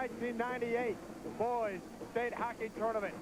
1998 boys state hockey tournament.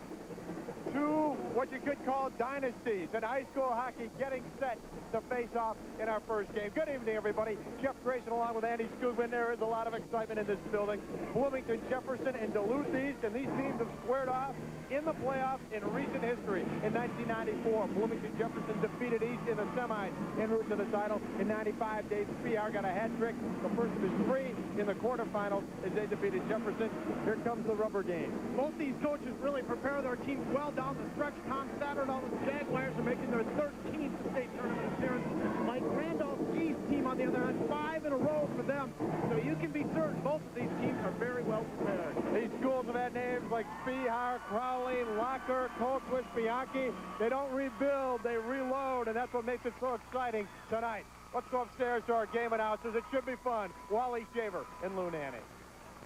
Two what you could call dynasties in high school hockey getting set to face off in our first game. Good evening, everybody. Jeff Grayson along with Andy Skugman. There is a lot of excitement in this building. Bloomington, Jefferson, and Duluth East, and these teams have squared off in the playoffs in recent history. In 1994, Bloomington Jefferson defeated East in the semis en route to the title. In 95, Dave Spiar got a hat trick, the first of his three in the quarterfinals as they defeated Jefferson. Here comes the rubber game. Both these coaches really prepare their teams well down the stretch. Tom Satterdahl and the Jaguars are making their 13th state tournament appearance. Mike Randolph's East team, on the other hand, 5 in a row for them. So you can be certain both of these teams are very well prepared. These schools have had names like Spihar, Crowley, Locker, Colquitt, Bianchi. They don't rebuild, they reload, and that's what makes it so exciting tonight. Let's go upstairs to our game announcers. It should be fun. Wally Shaver and Lou Nanny.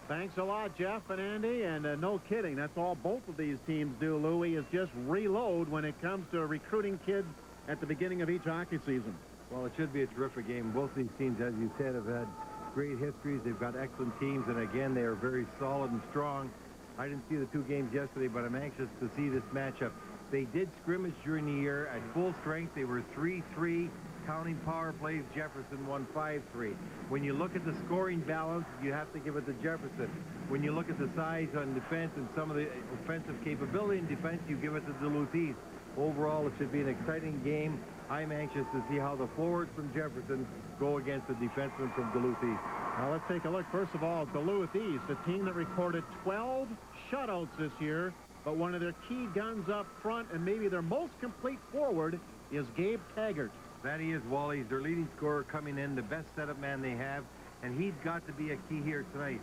Thanks a lot, Jeff and Andy, and no kidding, that's all both of these teams do, Louie, is just reload when it comes to recruiting kids at the beginning of each hockey season. Well, it should be a terrific game. Both these teams, as you said, have had great histories. They've got excellent teams, and again, they are very solid and strong. I didn't see the two games yesterday, but I'm anxious to see this matchup. They did scrimmage during the year at full strength. They were 3-3. Counting power plays, Jefferson won 5-3. When you look at the scoring balance, you have to give it to Jefferson. When you look at the size on defense and some of the offensive capability in defense, you give it to Duluth East. Overall, it should be an exciting game. I'm anxious to see how the forwards from Jefferson go against the defensemen from Duluth East. Now, let's take a look. First of all, Duluth East, a team that recorded 12 shutouts this year, but one of their key guns up front and maybe their most complete forward is Gabe Taggart. That he is, Wally. He's their leading scorer coming in, the best setup man they have, and he's got to be a key here tonight.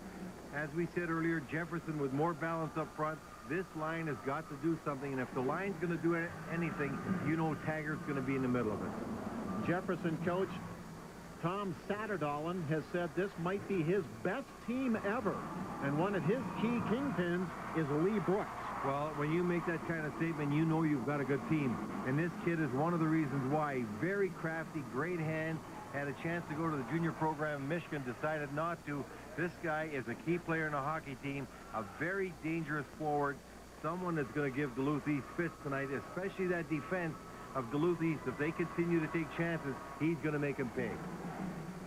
As we said earlier, Jefferson with more balance up front. This line has got to do something, and if the line's going to do anything, you know Taggart's going to be in the middle of it. Jefferson coach Tom Satterdahl has said this might be his best team ever, and one of his key kingpins is Lee Brooks. Well, when you make that kind of statement, you know you've got a good team. And this kid is one of the reasons why. Very crafty, great hand, had a chance to go to the junior program in Michigan, decided not to. This guy is a key player in a hockey team, a very dangerous forward, someone that's going to give Duluth East fits tonight, especially that defense of Duluth East. If they continue to take chances, he's going to make them pay.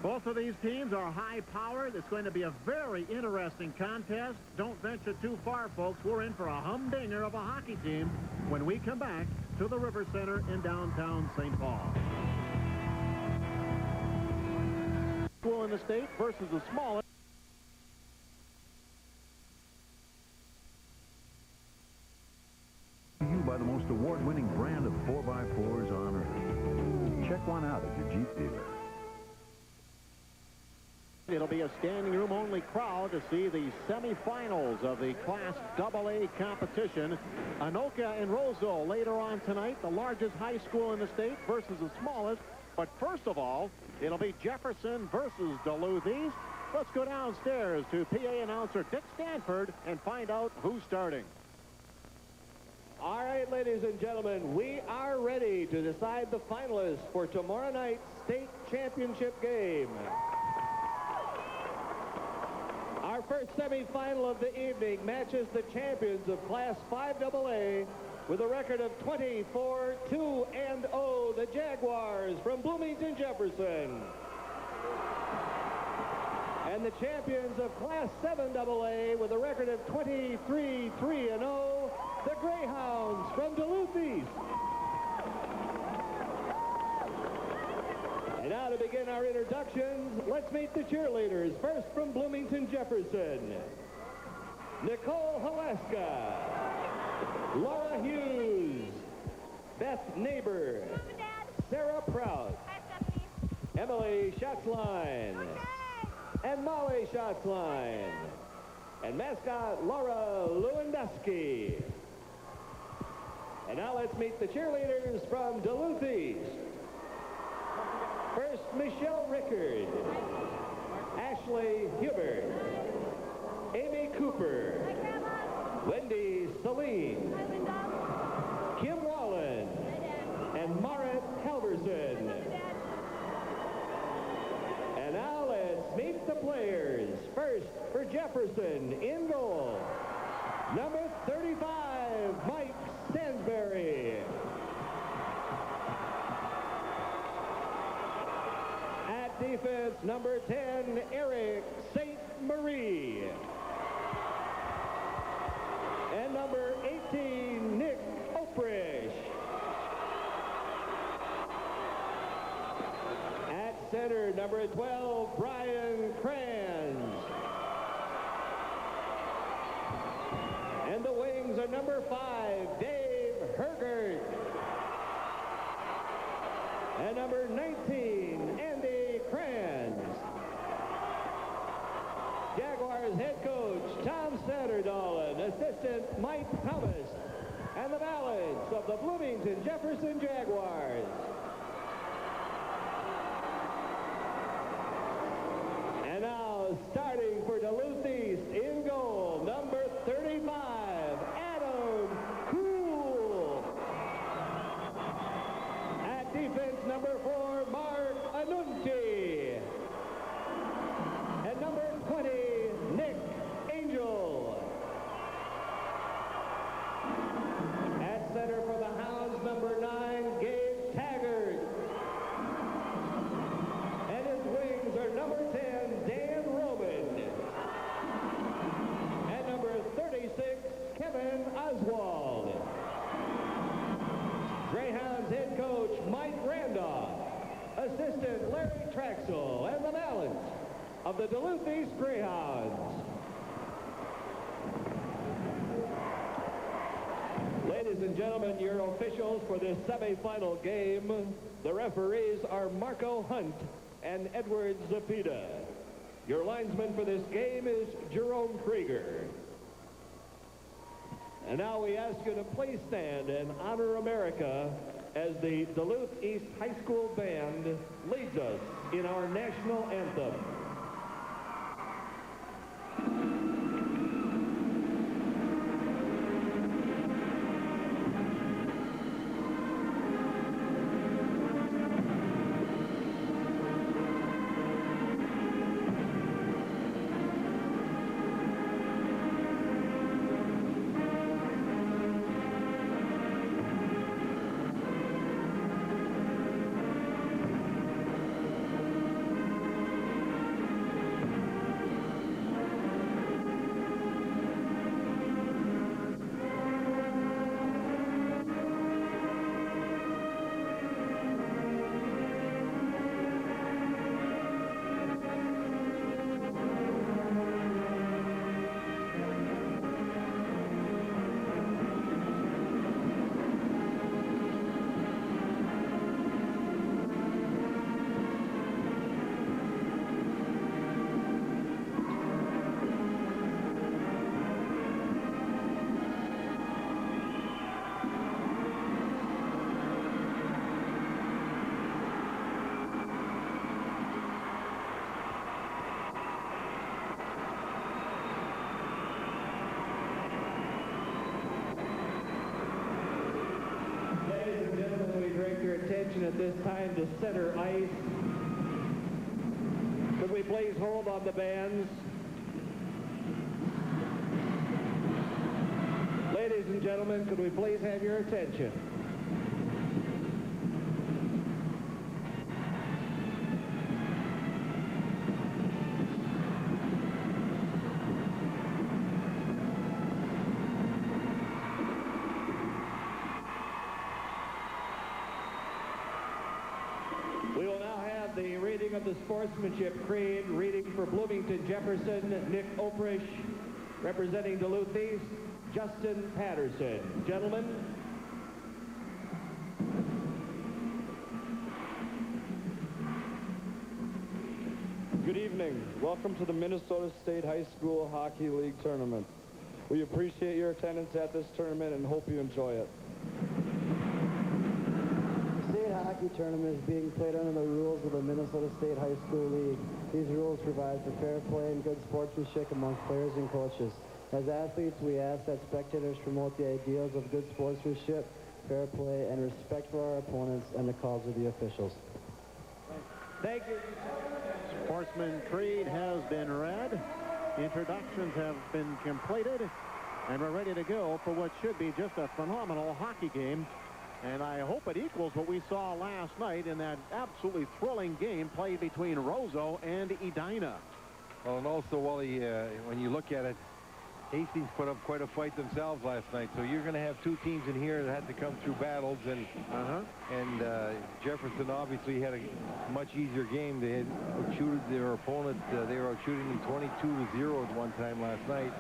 Both of these teams are high-powered. It's going to be a very interesting contest. Don't venture too far, folks. We're in for a humdinger of a hockey team when we come back to the River Center in downtown St. Paul. School in the state versus the smallest. You by the most award-winning brand of 4x4s on Earth. Check one out at your Jeep dealer. It'll be a standing room only crowd to see the semifinals of the Class AA competition. Anoka and Roseville later on tonight, the largest high school in the state versus the smallest. But first of all, it'll be Jefferson versus Duluth East. Let's go downstairs to PA announcer Dick Stanford and find out who's starting. All right, ladies and gentlemen, we are ready to decide the finalists for tomorrow night's state championship game. Our first semifinal of the evening matches the champions of Class 5AA with a record of 24-2-0, the Jaguars from Bloomington, Jefferson. And the champions of Class 7AA with a record of 23-3-0, the Greyhounds from Duluth East. And now to begin our introductions, let's meet the cheerleaders. First from Bloomington, Jefferson, Nicole Haleska, Laura Hughes, Beth Neighbor, Sarah Prout, Emily Schatzline, and Molly Schatzline, and mascot Laura Lewandowski. And now let's meet the cheerleaders from Duluth East. First, Michelle Rickard, Ashley Hubert, Amy Cooper, Wendy Celine, Kim Wallen, and Marit Halverson. And now let's meet the players. First, First, for Jefferson, in goal, number 35, Mike Stansberry. At defense, number 10, Eric St. Marie. And number 18, Nick Oprish. At center, number 12, Brian Kranz. And the wings are number 5, Dave Hergert. And number 19, Andy Kranz. Jaguars head coach Tom Satterdahl, assistant Mike Thomas, and the balance of the Bloomington Jefferson Jaguars. And now, starting for Duluth East, in goal, number 35, Adam Kuhl. At defense, number 4, Mark Anunti. And number 20, Nick Angel. At center for the Hounds, number 9, Gabe Taggart. And his wings are number 10, Dan Roman. And number 36, Kevin Oswald. Greyhounds head coach Mike Randolph, assistant Larry Traxel, and the balance of the Duluth East Greyhounds. Ladies and gentlemen, your officials for this semifinal game, the referees are Marco Hunt and Edward Zapita. Your linesman for this game is Jerome Krieger. And now we ask you to please stand and honor America as the Duluth East High School Band leads us in our national anthem. At this time to center ice. Could we please hold on the bands? Ladies and gentlemen, could we please have your attention? Of the sportsmanship creed, reading for Bloomington Jefferson, Nick Oprish, representing Duluth East, Justin Patterson. Gentlemen. Good evening. Welcome to the Minnesota State High School Hockey League Tournament. We appreciate your attendance at this tournament and hope you enjoy it. Hockey tournament is being played under the rules of the Minnesota State High School League. These rules provide for fair play and good sportsmanship among players and coaches. As athletes, we ask that spectators promote the ideals of good sportsmanship, fair play, and respect for our opponents and the calls of the officials. Thank you. Sportsman creed has been read. Introductions have been completed, and we're ready to go for what should be just a phenomenal hockey game. And I hope it equals what we saw last night in that absolutely thrilling game played between Roseau and Edina. Well, and also, Wally, when you look at it, Hastings put up quite a fight themselves last night. So you're going to have two teams in here that had to come through battles. And Jefferson obviously had a much easier game. They had outshooted their opponent. They were out shooting them 22-0 at one time last night.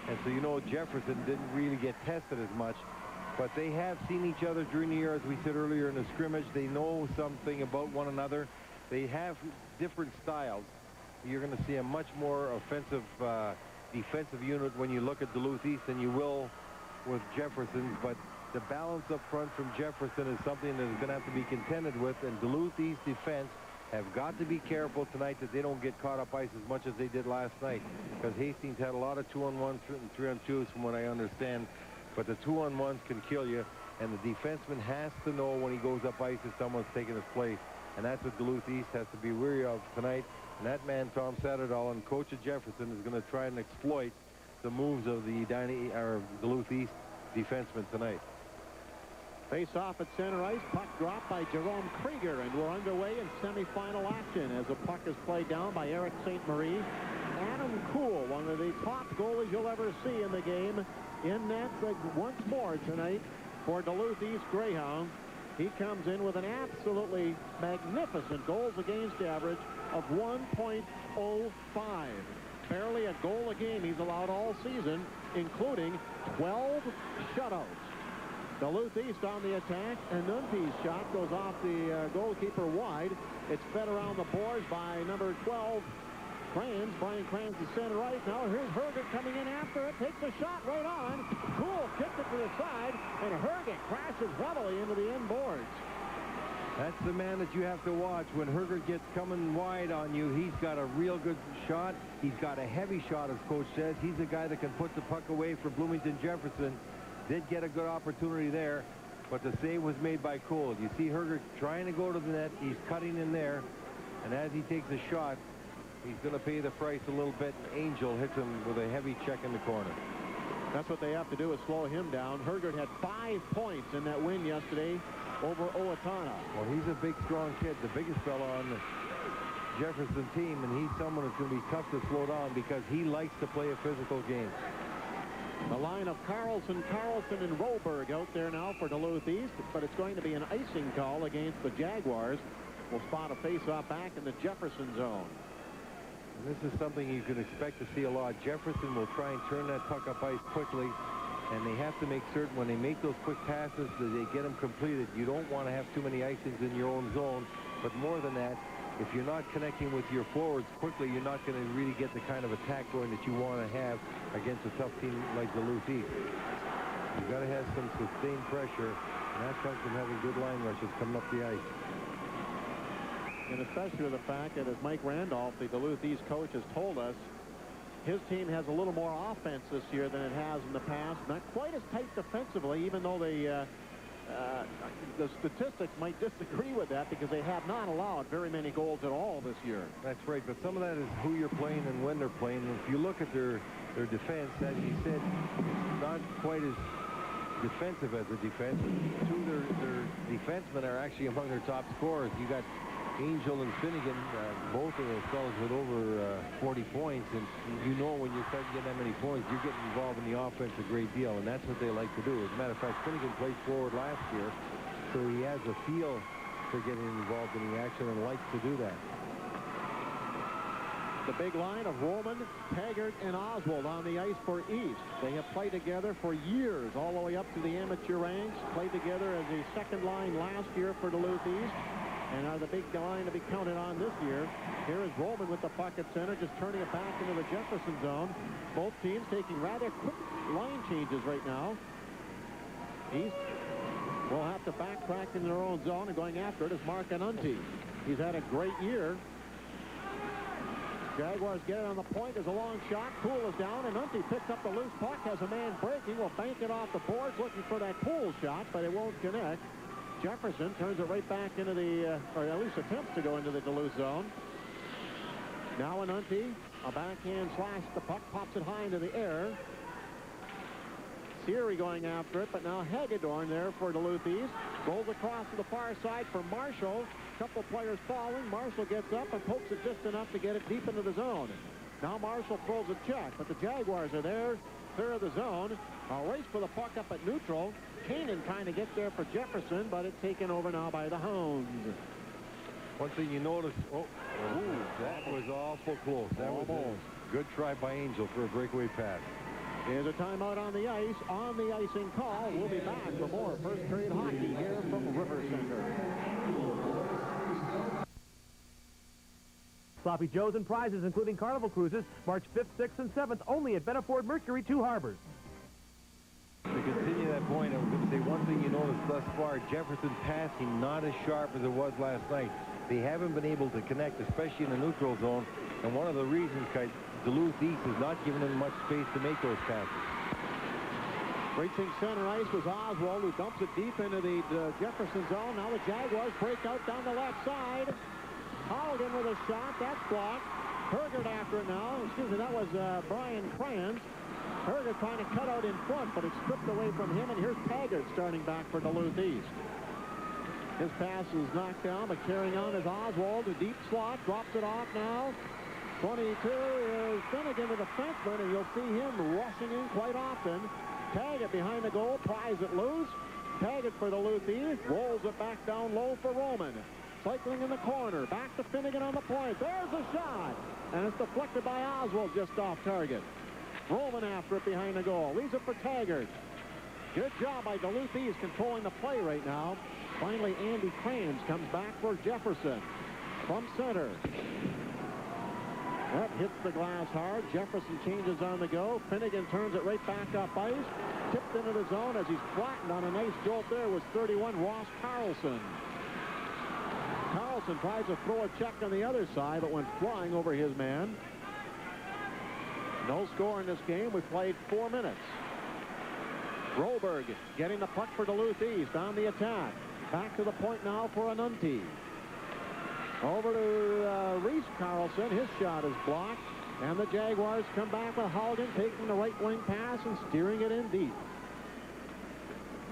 And so, you know, Jefferson didn't really get tested as much. But they have seen each other during the year, as we said earlier in the scrimmage. They know something about one another. They have different styles. You're going to see a much more offensive defensive unit when you look at Duluth East than you will with Jefferson. But the balance up front from Jefferson is something that is going to have to be contended with. And Duluth East defense have got to be careful tonight that they don't get caught up ice as much as they did last night. Because Hastings had a lot of 2-on-1s and 3-on-2s from what I understand. But the 2-on-1s can kill you. And the defenseman has to know when he goes up ice if someone's taking his place. And that's what Duluth East has to be wary of tonight. And that man, Tom Satterdahl, and coach of Jefferson, is going to try and exploit the moves of the Duluth East defenseman tonight. Face off at center ice. Puck dropped by Jerome Krieger, and we're underway in semifinal action as the puck is played down by Eric St. Marie. Adam Kuhl, one of the top goalies you'll ever see in the game, in net once more tonight for Duluth East Greyhounds. He comes in with an absolutely magnificent goals against average of 1.05. Barely a goal a game he's allowed all season, including 12 shutouts. Duluth East on the attack, and Nunty's shot goes off the goalkeeper wide. It's fed around the boards by number 12, Kranz. Brian Kranz to center right. Now here's Herget coming in after it. Takes a shot right on. Kuhl kicked it to the side, and Herget crashes heavily into the end boards. That's the man that you have to watch. When Herget gets coming wide on you, he's got a real good shot. He's got a heavy shot, as coach says. He's the guy that can put the puck away for Bloomington Jefferson. Did get a good opportunity there, but the save was made by Kuhl. You see Herget trying to go to the net. He's cutting in there, and as he takes a shot, he's going to pay the price a little bit. Angel hits him with a heavy check in the corner. That's what they have to do, is slow him down. Herget had 5 points in that win yesterday over Owatonna. Well, he's a big, strong kid, the biggest fella on the Jefferson team, and he's someone that's going to be tough to slow down because he likes to play a physical game. The line of Carlson, and Roberg out there now for Duluth East, but it's going to be an icing call against the Jaguars. We'll spot a face-off back in the Jefferson zone. And this is something you can expect to see a lot. Jefferson will try and turn that puck up ice quickly, and they have to make certain when they make those quick passes that they get them completed. You don't want to have too many icings in your own zone, but more than that, if you're not connecting with your forwards quickly, you're not going to really get the kind of attack going that you want to have against a tough team like Duluth East. You've got to have some sustained pressure, and that comes from having good line rushes coming up the ice. And especially with the fact that, as Mike Randolph, the Duluth East coach, has told us, his team has a little more offense this year than it has in the past. Not quite as tight defensively, even though they the statistics might disagree with that, because they have not allowed very many goals at all this year. That's right, but some of that is who you're playing and when they're playing. And if you look at their defense, as you said, not quite as defensive as a defense. Two of their defensemen are actually among their top scorers. You got Angel and Finnegan, both of those fellas with over 40 points, and you know when you're starting to get that many points, you're getting involved in the offense a great deal, and that's what they like to do. As a matter of fact, Finnegan played forward last year, so he has a feel for getting involved in the action and likes to do that. The big line of Roman, Taggart, and Oswald on the ice for East. They have played together for years, all the way up to the amateur ranks, played together as a second line last year for Duluth East, and are the big line to be counted on this year. Here is Roman with the puck at center, just turning it back into the Jefferson zone. Both teams taking rather quick line changes right now. East will have to backtrack in their own zone, and going after it is Mark Anunti. He's had a great year. Jaguars get it on the point. There's a long shot. Kuhl is down, and Anunti picks up the loose puck, has a man breaking, will bank it off the boards, looking for that Kuhl shot, but it won't connect. Jefferson turns it right back into the, or at least attempts to go into the Duluth zone. Now Anunti A backhand slash. The puck pops it high into the air. Seary going after it, but now Hagedorn there for Duluth East. Rolls across to the far side for Marshall. Couple players falling. Marshall gets up and pokes it just enough to get it deep into the zone. Now Marshall throws a check, but the Jaguars are there, clear of the zone. A race for the puck up at neutral. Kanan trying to get there for Jefferson, but it's taken over now by the Hounds. One thing you notice, that was awful close. That was a good try by Angel for a breakaway pass. Here's a timeout on the ice. On the icing call. We'll be back for more first period hockey here from River Center. Sloppy Joes and prizes, including Carnival Cruises, March 5th, 6th, and 7th, only at Benaford Mercury, 2 Harbors. To continue that point, I was going to say one thing you noticed thus far, Jefferson passing not as sharp as it was last night. They haven't been able to connect, especially in the neutral zone, and one of the reasons Duluth East has not given them much space to make those passes. Reaching center ice was Oswald, who dumps it deep into the Jefferson zone. Now the Jaguars break out down the left side. Halligan with a shot. That's blocked. Hergert after it now. Excuse me, that was Brian Kranz. Hergert trying to cut out in front, but it's stripped away from him, and here's Taggart starting back for Duluth East. His pass is knocked down, but carrying on is Oswald. A deep slot, drops it off now. 22 is Finnegan, the defenseman, and you'll see him rushing in quite often. Taggart behind the goal, pries it loose. Taggart for Duluth East, rolls it back down low for Roman. Cycling in the corner, back to Finnegan on the point. There's a shot, and it's deflected by Oswald just off target. Roman after it behind the goal, leaves it for Taggart. Good job by Duluth East controlling the play right now. Finally, Andy Kranz comes back for Jefferson from center. That hits the glass hard. Jefferson changes on the go. Finnegan turns it right back up ice. Tipped into the zone as he's flattened on a nice jolt there was 31, Ross Carlson. Carlson tries to throw a check on the other side, but went flying over his man. No score in this game. We played 4 minutes. Broberg getting the puck for Duluth East on the attack. Back to the point now for Anunti. Over to Reese Carlson. His shot is blocked. And the Jaguars come back with Halligan taking the right wing pass and steering it in deep.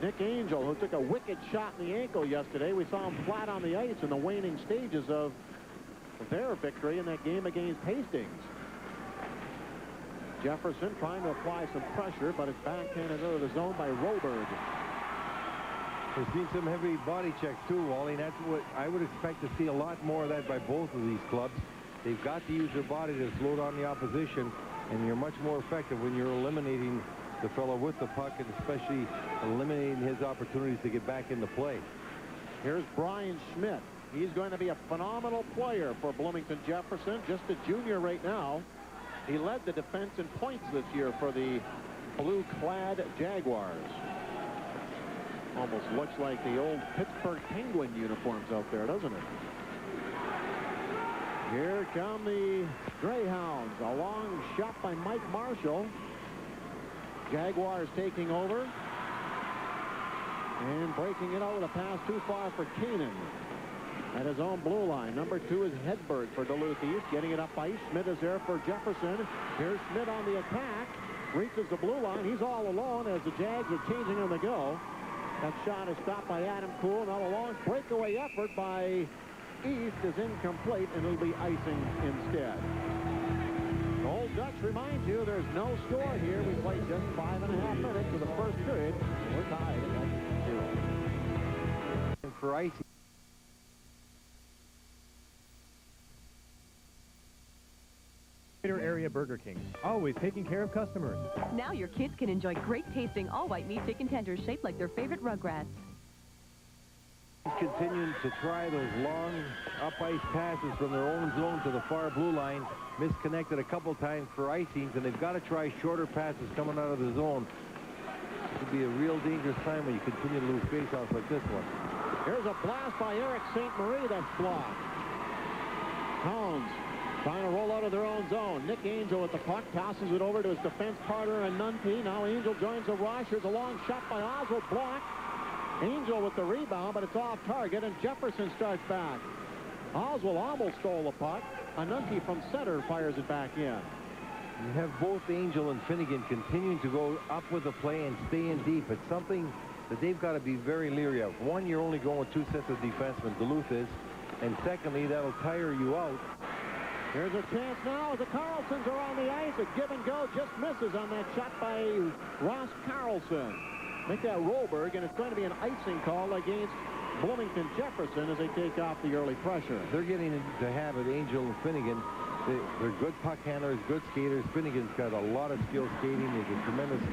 Nick Angel, who took a wicked shot in the ankle yesterday. We saw him flat on the ice in the waning stages of their victory in that game against Hastings. Jefferson trying to apply some pressure, but it's backhanded out of the zone by Roberg. We've seen some heavy body checks too, Wally. That's what I would expect to see, a lot more of that by both of these clubs. They've got to use their body to slow down the opposition, and you're much more effective when you're eliminating the fellow with the puck, and especially eliminating his opportunities to get back into play. Here's Brian Schmidt. He's going to be a phenomenal player for Bloomington Jefferson, just a junior right now. He led the defense in points this year for the blue-clad Jaguars. Almost looks like the old Pittsburgh Penguin uniforms out there, doesn't it? Here come the Greyhounds. A long shot by Mike Marshall. Jaguars taking over. And breaking it out with a pass too far for Keenan. At his own blue line. Number 2 is Hedberg for Duluth East. Getting it up ice. Schmidt is there for Jefferson. Here's Schmidt on the attack. Reaches the blue line. He's all alone as the Jags are changing on the go. That shot is stopped by Adam Kuhl. Now a long breakaway effort by East is incomplete, and it'll be icing instead. Old Dutch reminds you there's no score here. We played just 5.5 minutes of the first period. We're tied at 0. And for icing. Area Burger King, always taking care of customers. Now your kids can enjoy great tasting all-white meat chicken tenders shaped like their favorite Rugrats. Continuing to try those long up-ice passes from their own zone to the far blue line. Misconnected a couple times for icings, and they've got to try shorter passes coming out of the zone. It could be a real dangerous time when you continue to lose faceoffs like this one. Here's a blast by Eric St. Marie that's blocked. Hounds trying to roll out of their own zone. Nick Angel with the puck, tosses it over to his defense partner and Nunti. Now Angel joins the rush. Here's a long shot by Oswald, blocked. Angel with the rebound, but it's off target, and Jefferson starts back. Oswald almost stole the puck. Anunti from center fires it back in. You have both Angel and Finnegan continuing to go up with the play and stay in deep. It's something that they've got to be very leery of. One, you're only going with 2 sets of defensemen, Duluth is. And secondly, that'll tire you out. Here's a chance now as the Carlsons are on the ice. A give and go just misses on that shot by Ross Carlson. Make that Rolberg, and it's going to be an icing call against Bloomington Jefferson as they take off the early pressure. They're getting into the habit, Angel and Finnegan. They're good puck handlers, good skaters. Finnegan's got a lot of skill skating. He's a tremendous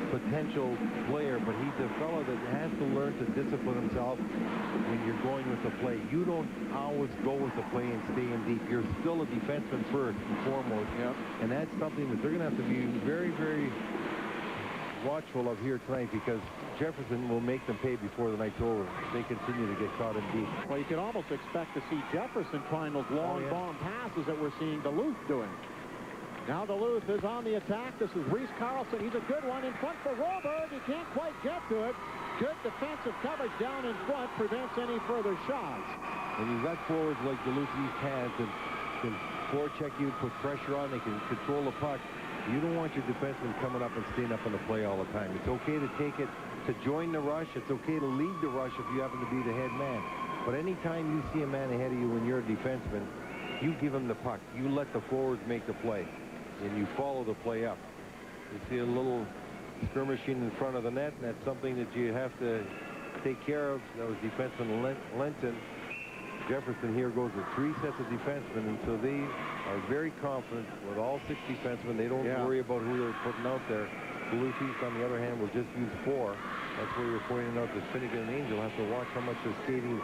potential player, but he's a fellow that has to learn to discipline himself when you're going with the play. You don't always go with the play and stay in deep. You're still a defenseman first and foremost. Yep. And that's something that they're going to have to be very, very watchful of here tonight, because Jefferson will make them pay before the night's over if they continue to get caught in deep. Well, you could almost expect to see Jefferson trying those long bomb passes that we're seeing Duluth doing. Now Duluth is on the attack. This is Reese Carlson. He's a good one in front for Rolberg. He can't quite get to it. Good defensive coverage down in front prevents any further shots. And you've got forwards like Duluth East has that can forecheck you, put pressure on. They can control the puck. You don't want your defenseman coming up and staying up in the play all the time. It's okay to take it, to join the rush. It's okay to lead the rush if you happen to be the head man. But anytime you see a man ahead of you when you're a defenseman, you give him the puck. You let the forwards make the play, and you follow the play up. You see a little skirmishing in front of the net, and that's something that you have to take care of. That was defenseman Lenton. Jefferson here goes with 3 sets of defensemen, and so they are very confident with all 6 defensemen. They don't worry about who they're putting out there. Duluth East, on the other hand, will just use 4. That's where you're pointing out that Finnegan and Angel have to watch how much they're skating,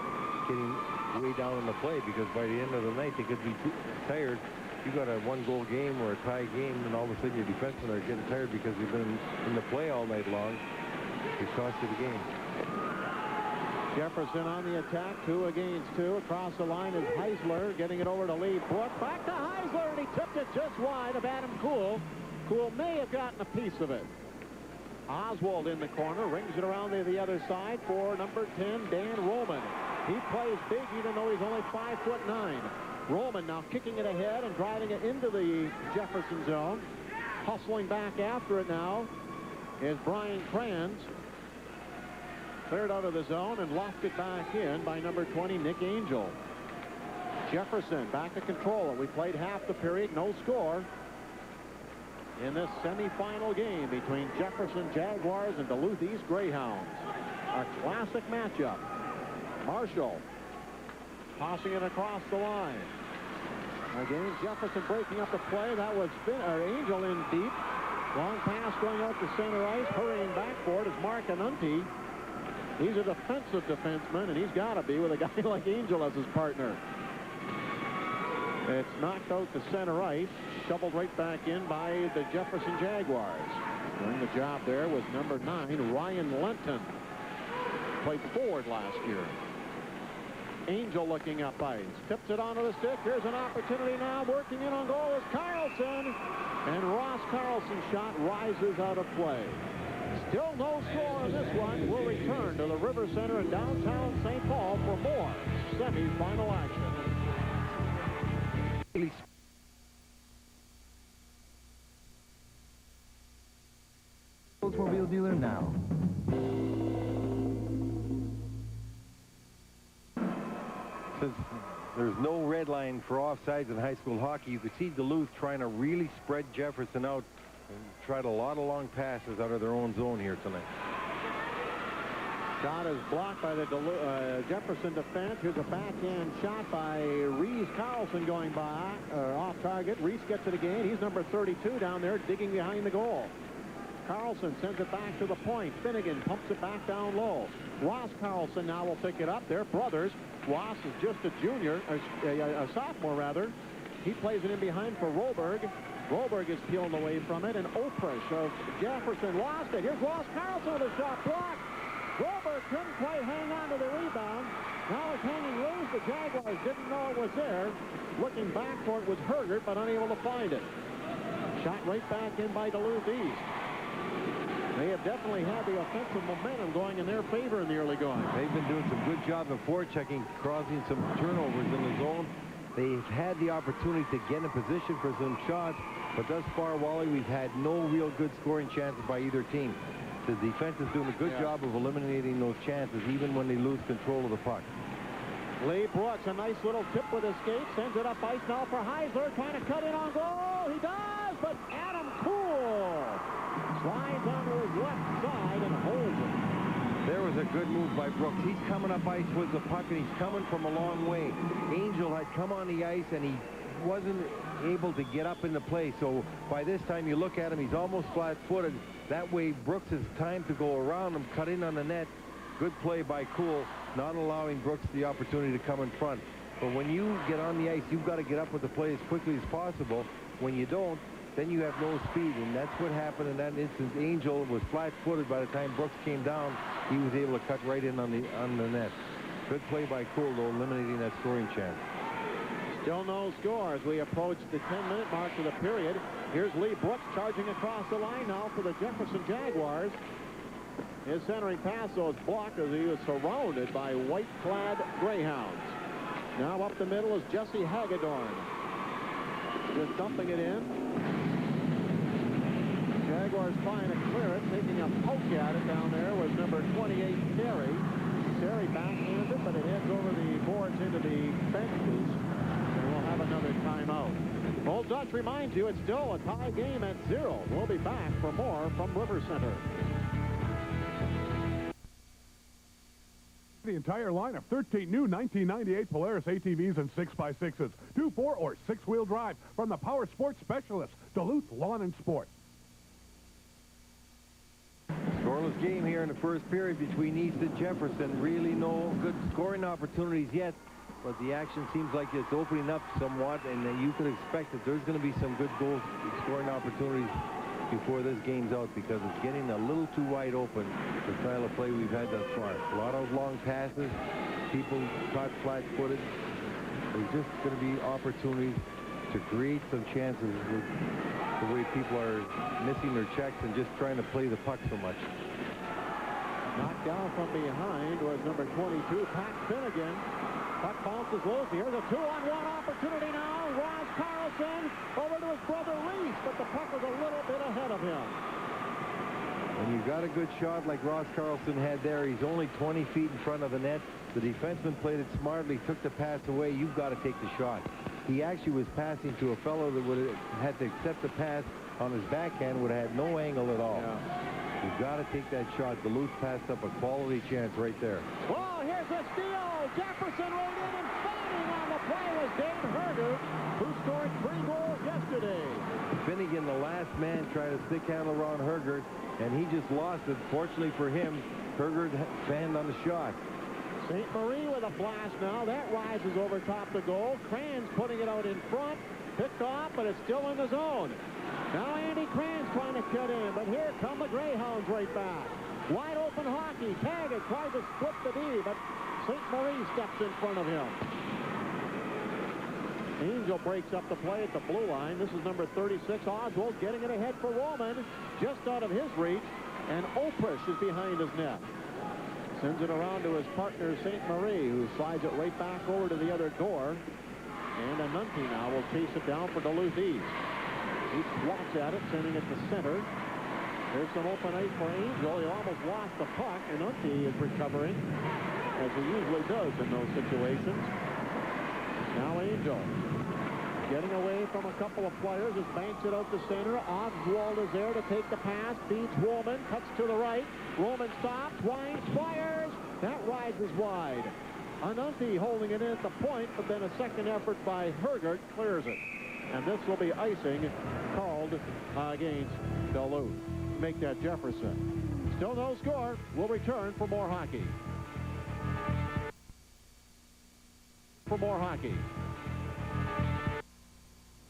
getting way down in the play, because by the end of the night, they could be too tired. You got a 1-goal game or a tie game, and all of a sudden your defensemen are getting tired because you've been in the play all night long. It cost you the game. Jefferson on the attack, 2 against 2. Across the line is Heisler, getting it over to Lee Brook. Back to Heisler, and he tipped it just wide of Adam Kuhl. Kuhl may have gotten a piece of it. Oswald in the corner, rings it around to the other side for number 10, Dan Roman. He plays big even though he's only 5'9". Roman now kicking it ahead and driving it into the Jefferson zone. Hustling back after it now is Brian Kranz. Cleared out of the zone and lofted back in by number 20, Nick Angel. Jefferson back to control it. We played half the period, no score in this semifinal game between Jefferson Jaguars and Duluth East Greyhounds. A classic matchup. Marshall tossing it across the line. Again, Jefferson breaking up the play. That was Angel in deep. Long pass going out to center ice. Hurrying back for it is Mark Anunti. He's a defensive defenseman, and he's got to be with a guy like Angel as his partner. It's knocked out to center ice, shoveled right back in by the Jefferson Jaguars. Doing the job there was number 9, Ryan Lenton. Played forward last year. Angel looking up ice. Tips it onto the stick. Here's an opportunity now. Working in on goal is Carlson. And Ross Carlson's shot rises out of play. Still no score on this one. We'll return to the River Center in downtown St. Paul for more semi-final action. Oldsmobile dealer now. Since there's no red line for offsides in high school hockey, you could see Duluth trying to really spread Jefferson out and tried a lot of long passes out of their own zone here tonight. Shot is blocked by the Jefferson defense. Here's a backhand shot by Reese Carlson going by, off target. Reese gets it again. He's number 32 down there digging behind the goal. Carlson sends it back to the point. Finnegan pumps it back down low. Ross Carlson now will pick it up. They're brothers. Ross is just a junior, a sophomore rather. He plays it in behind for Rolberg. Rolberg is peeling away from it, and Oprish of Jefferson lost it. Here's Ross Carlson with a shot blocked. Rolberg couldn't quite hang on to the rebound. Now it's hanging loose. The Jaguars didn't know it was there. Looking back for it was Hergert, but unable to find it. Shot right back in by Duluth East. They have definitely had the offensive momentum going in their favor in the early going. They've been doing some good job of forechecking, causing some turnovers in the zone. They've had the opportunity to get in position for some shots, but thus far, Wally, we've had no real good scoring chances by either team. The defense is doing a good job of eliminating those chances, even when they lose control of the puck. Lee Brooks, a nice little tip with his skate, sends it up ice now for Heisler, trying to cut in on goal. He does, but Adam Cool slides onto his left side and holds it. There was a good move by Brooks. He's coming up ice with the puck, and he's coming from a long way. Angel had come on the ice, and he wasn't able to get up into play. So by this time, you look at him, he's almost flat-footed. That way, Brooks has time to go around him, cut in on the net. Good play by Cool, not allowing Brooks the opportunity to come in front. But when you get on the ice, you've got to get up with the play as quickly as possible. When you don't, then you have no speed, and that's what happened in that instance. Angel was flat-footed by the time Brooks came down. He was able to cut right in on the net. Good play by Cool, though, eliminating that scoring chance. Still no score as we approach the 10-minute mark of the period. Here's Lee Brooks charging across the line now for the Jefferson Jaguars. His centering pass was blocked as he was surrounded by white-clad Greyhounds. Now up the middle is Jesse Hagedorn. Just dumping it in. Jaguars trying to clear it, taking a poke at it down there was number 28, Terry. Terry backhands it, but it heads over the boards into the benches. And we'll have another timeout. Old Dutch reminds you it's still a tie game at 0. We'll be back for more from River Center. The entire line of 13 new 1998 Polaris ATVs and 6x6s. 2, 4, or 6-wheel drive from the Power Sports Specialist, Duluth Lawn and Sport. Scoreless game here in the first period between East and Jefferson. Really no good scoring opportunities yet, but the action seems like it's opening up somewhat, and you could expect that there's going to be some good goal scoring opportunities before this game's out, because it's getting a little too wide open, the style of play we've had thus far. A lot of long passes, people caught flat-footed. There's just going to be opportunities to create some chances with the way people are missing their checks and just trying to play the puck so much. Knocked down from behind was number 22, Pat Finnegan. Puck bounces loose. Here's a 2-on-1 opportunity now. Ross Carlson over to his brother Reese, but the puck was a little bit ahead of him. When you got a good shot like Ross Carlson had there, he's only 20 feet in front of the net. The defenseman played it smartly, took the pass away. You've got to take the shot. He actually was passing to a fellow that would have had to accept the pass on his backhand, would have had no angle at all. Yeah. You've got to take that shot. Duluth passed up a quality chance right there. Well, here's a steal. Jefferson right in, and fighting on the play was Dave Herger, who scored 3 goals yesterday. Finnegan, the last man, tried to stick handle around Herger, and he just lost it. Fortunately for him, Herger fanned on the shot. St. Marie with a blast now. That rises over top the goal. Kranz putting it out in front. Picked off, but it's still in the zone. Now Andy Kranz trying to cut in, but here come the Greyhounds right back. Wide open hockey. Taggart tries to split the D, but St. Marie steps in front of him. Angel breaks up the play at the blue line. This is number 36, Oswald, getting it ahead for Roman. Just out of his reach, and Oprish is behind his net. Sends it around to his partner, St. Marie, who slides it right back over to the other door. And Anunti now will chase it down for Duluth East. He swats at it, sending it to center. There's some open ice for Angel. He almost lost the puck. Anunti is recovering, as he usually does in those situations. Now Angel getting away from a couple of players, just banks it out to center. Oswald is there to take the pass, beats Roman, cuts to the right. Roman stops, winds, fires. That rises wide. Anunti holding it in at the point, but then a second effort by Hergert clears it. And this will be icing called against Duluth. Make that Jefferson. Still no score. We'll return for more hockey.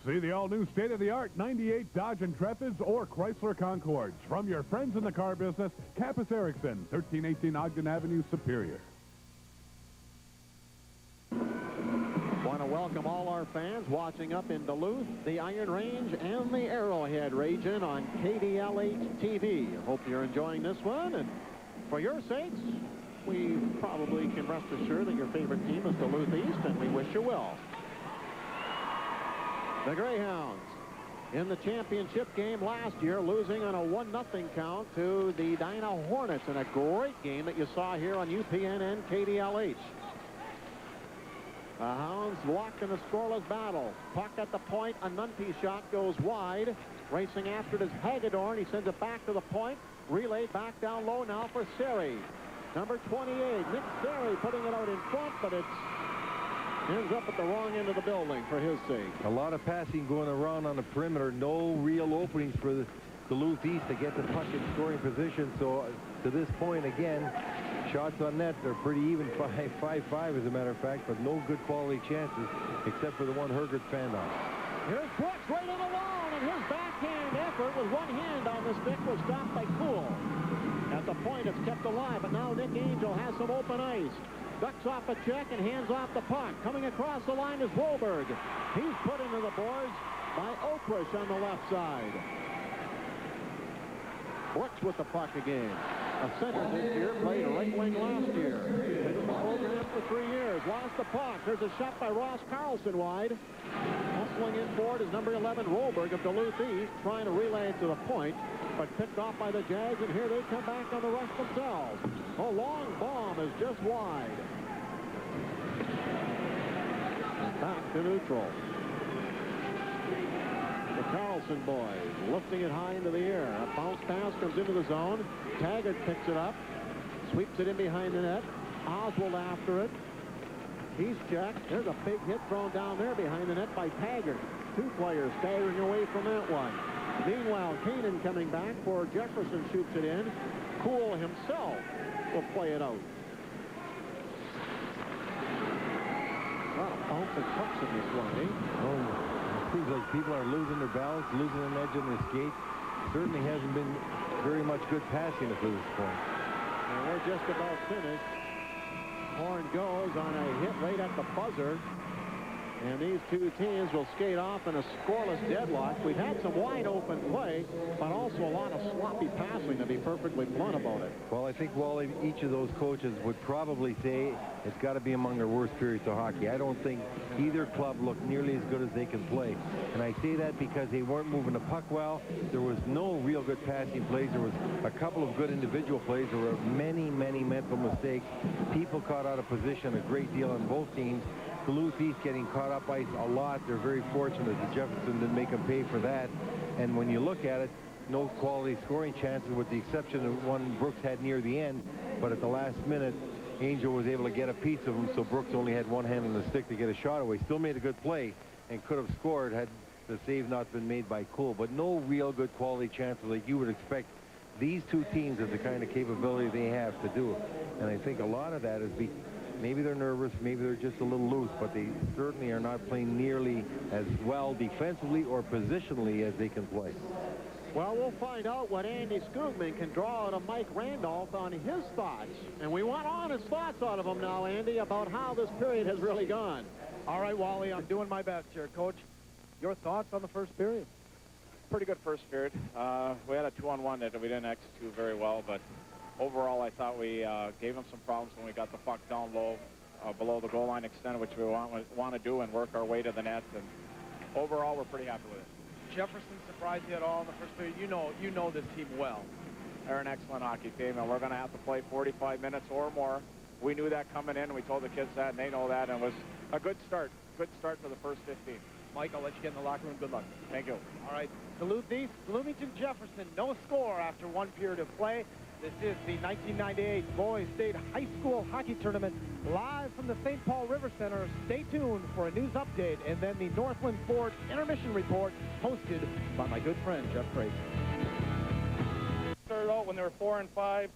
See the all-new state-of-the-art 98 Dodge Intrepids or Chrysler Concords. From your friends in the car business, Campus Erickson, 1318 Ogden Avenue, Superior. Want to welcome welcome all our fans watching up in Duluth, the Iron Range, and the Arrowhead region on KDLH TV. Hope you're enjoying this one, and for your sakes, we probably can rest assured that your favorite team is Duluth East, and we wish you well. The Greyhounds in the championship game last year, losing on a 1-0 count to the Dinah Hornets in a great game that you saw here on UPN and KDLH. The Hounds locked in a scoreless battle. Puck at the point, a Nunty shot goes wide. Racing after it is Hagedorn. He sends it back to the point. Relay back down low now for Seri. Number 28, Nick Seri, putting it out in front, but it ends up at the wrong end of the building for his sake. A lot of passing going around on the perimeter. No real openings for the Duluth East to get the puck in scoring position. So to this point, again, shots on net, they're pretty even, 5-5 as a matter of fact, but no good quality chances except for the one Hergert fanned off. Here's Brooks right on the wall, and his backhand effort with one hand on the stick was stopped by Kuhl. At the point, it's kept alive, but now Nick Angel has some open ice. Ducks off a check and hands off the puck. Coming across the line is Broberg. He's put into the boards by Okrish on the left side. Brooks with the puck again. A center this year, played right wing last year. Been in the program for 3 years. Lost the puck. There's a shot by Ross Carlson wide. Hustling in forward is number 11, Rolberg of Duluth East, trying to relay it to the point, but picked off by the Jags, and here they come back on the rush themselves. A long bomb is just wide. And back to neutral. The Carlson boys lifting it high into the air. A bounce pass comes into the zone. Taggart picks it up, sweeps it in behind the net. Oswald after it. He's checked. There's a big hit thrown down there behind the net by Taggart. 2 players staggering away from that one. Meanwhile, Kanan coming back for Jefferson shoots it in. Kuhl himself will play it out. A lot of bouncing pucks in this one, eh? Oh, it seems like people are losing their balance, losing an edge on their skate. Certainly hasn't been very much good passing up to this point. And we're just about finished. Horn goes on a hit right at the buzzer. And these two teams will skate off in a scoreless deadlock. We've had some wide open play, but also a lot of sloppy passing, to be perfectly blunt about it. Well, I think, Wally, each of those coaches would probably say it's got to be among their worst periods of hockey. I don't think either club looked nearly as good as they can play. And I say that because they weren't moving the puck well. There was no real good passing plays. There was a couple of good individual plays. There were many, many mental mistakes. People caught out of position a great deal on both teams. Duluth East getting caught up ice a lot. They're very fortunate that Jefferson didn't make them pay for that. And when you look at it, no quality scoring chances with the exception of one Brooks had near the end. But at the last minute, Angel was able to get a piece of him, so Brooks only had one hand on the stick to get a shot away. Still made a good play and could have scored had the save not been made by Kuhl. But no real good quality chances like you would expect these two teams have the kind of capability they have to do. And I think a lot of that is maybe they're nervous, maybe they're just a little loose, but they certainly are not playing nearly as well defensively or positionally as they can play. Well, we'll find out what Andy Skugman can draw out of Mike Randolph on his thoughts. And we want honest thoughts out of him now, Andy, about how this period has really gone. All right, Wally, I'm doing my best here. Coach, your thoughts on the first period? Pretty good first period. We had a 2-on-1 that we didn't execute very well, but overall, I thought we gave them some problems when we got the puck down low, below the goal line extended, which we want to do and work our way to the net. And overall, we're pretty happy with it. Jefferson surprised you at all in the first period? You know this team well. They're an excellent hockey team, and we're going to have to play 45 minutes or more. We knew that coming in, and we told the kids that, and they know that, and it was a good start. Good start for the first 15. Mike, I'll let you get in the locker room. Good luck. Thank you. All right, Duluth East, Bloomington Jefferson, no score after 1 period of play. This is the 1998 Boys State High School Hockey Tournament live from the St. Paul River Center. Stay tuned for a news update and then the Northland Ford Intermission Report hosted by my good friend, Jeff Craig. Started out when they were 4 and 5.